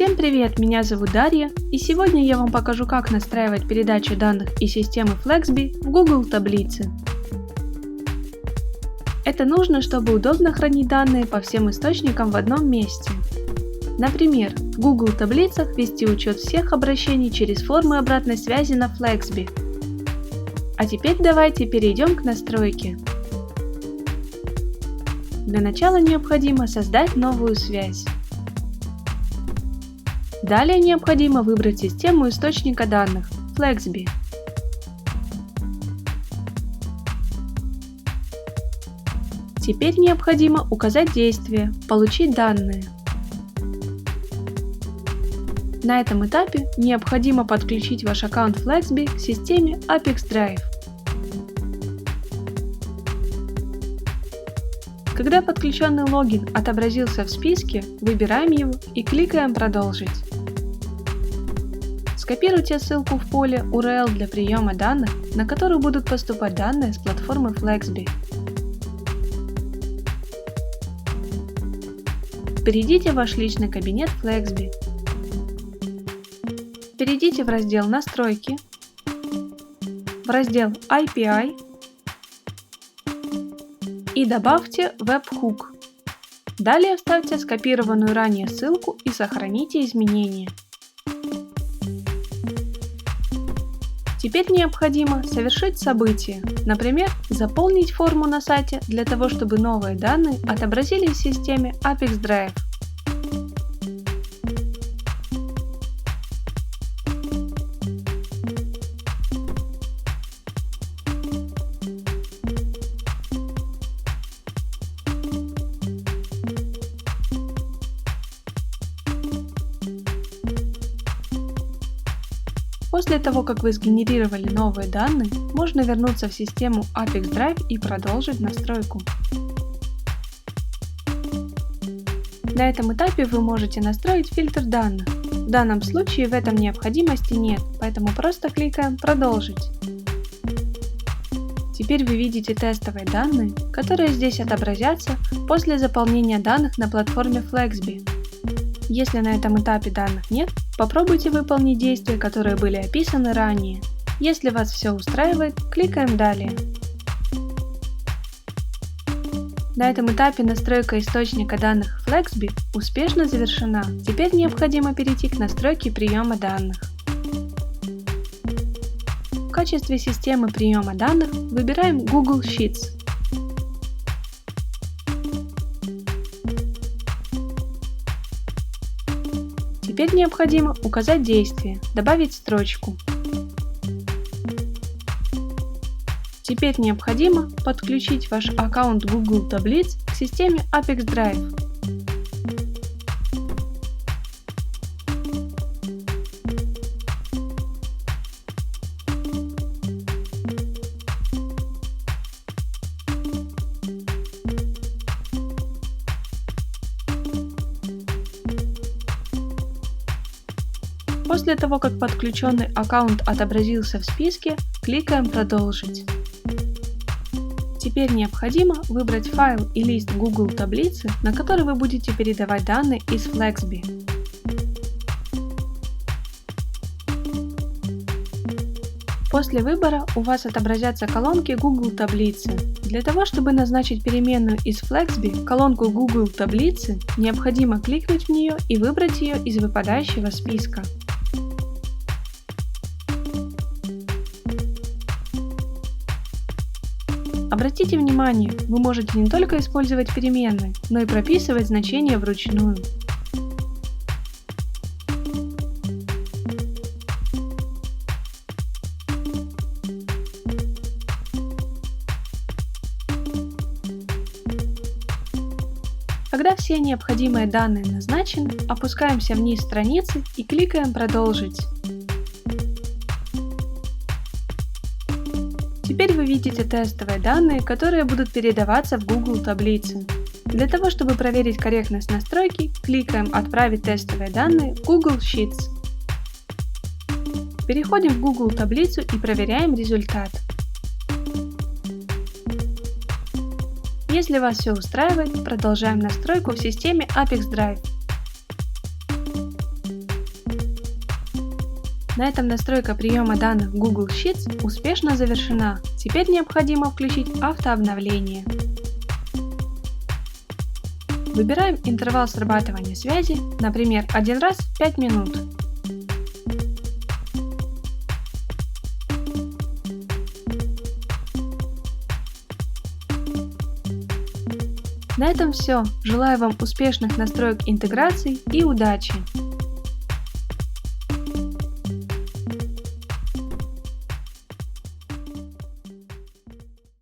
Всем привет, меня зовут Дарья, и сегодня я вам покажу, как настраивать передачу данных из системы Flexby в Google таблицы. Это нужно, чтобы удобно хранить данные по всем источникам в одном месте. Например, в Google таблицах вести учет всех обращений через формы обратной связи на Flexby. А теперь давайте перейдем к настройке. Для начала необходимо создать новую связь. Далее необходимо выбрать систему источника данных Flexby. Теперь необходимо указать действие «Получить данные». На этом этапе необходимо подключить ваш аккаунт Flexby к системе Apex Drive. Когда подключенный логин отобразился в списке, выбираем его и кликаем «Продолжить». Скопируйте ссылку в поле URL для приема данных, на который будут поступать данные с платформы Flexby. Перейдите в ваш личный кабинет Flexby. Перейдите в раздел «Настройки», в раздел API и добавьте Webhook. Далее вставьте скопированную ранее ссылку и сохраните изменения. Теперь необходимо совершить событие, например, заполнить форму на сайте для того, чтобы новые данные отобразились в системе Apex Drive. После того, как вы сгенерировали новые данные, можно вернуться в систему Apex Drive и продолжить настройку. На этом этапе вы можете настроить фильтр данных. В данном случае в этом необходимости нет, поэтому просто кликаем «Продолжить». Теперь вы видите тестовые данные, которые здесь отобразятся после заполнения данных на платформе Flexby. Если на этом этапе данных нет, попробуйте выполнить действия, которые были описаны ранее. Если вас все устраивает, кликаем «Далее». На этом этапе настройка источника данных Flexby успешно завершена. Теперь необходимо перейти к настройке приема данных. В качестве системы приема данных выбираем Google Sheets. Теперь необходимо указать действие «Добавить строчку». Теперь необходимо подключить ваш аккаунт Google таблиц к системе Apex Drive. После того, как подключенный аккаунт отобразился в списке, кликаем «Продолжить». Теперь необходимо выбрать файл и лист Google таблицы, на который вы будете передавать данные из Flexby. После выбора у вас отобразятся колонки Google таблицы. Для того, чтобы назначить переменную из Flexby, колонку Google таблицы, необходимо кликнуть в нее и выбрать ее из выпадающего списка. Обратите внимание, вы можете не только использовать переменные, но и прописывать значения вручную. Когда все необходимые данные назначены, опускаемся вниз страницы и кликаем «Продолжить». Теперь вы видите тестовые данные, которые будут передаваться в Google таблицы. Для того, чтобы проверить корректность настройки, кликаем «Отправить тестовые данные в Google Sheets». Переходим в Google таблицу и проверяем результат. Если вас все устраивает, продолжаем настройку в системе Apex Drive. На этом настройка приема данных в Google Sheets успешно завершена. Теперь необходимо включить автообновление. Выбираем интервал срабатывания связи, например, 1 раз в 5 минут. На этом все. Желаю вам успешных настроек интеграций и удачи!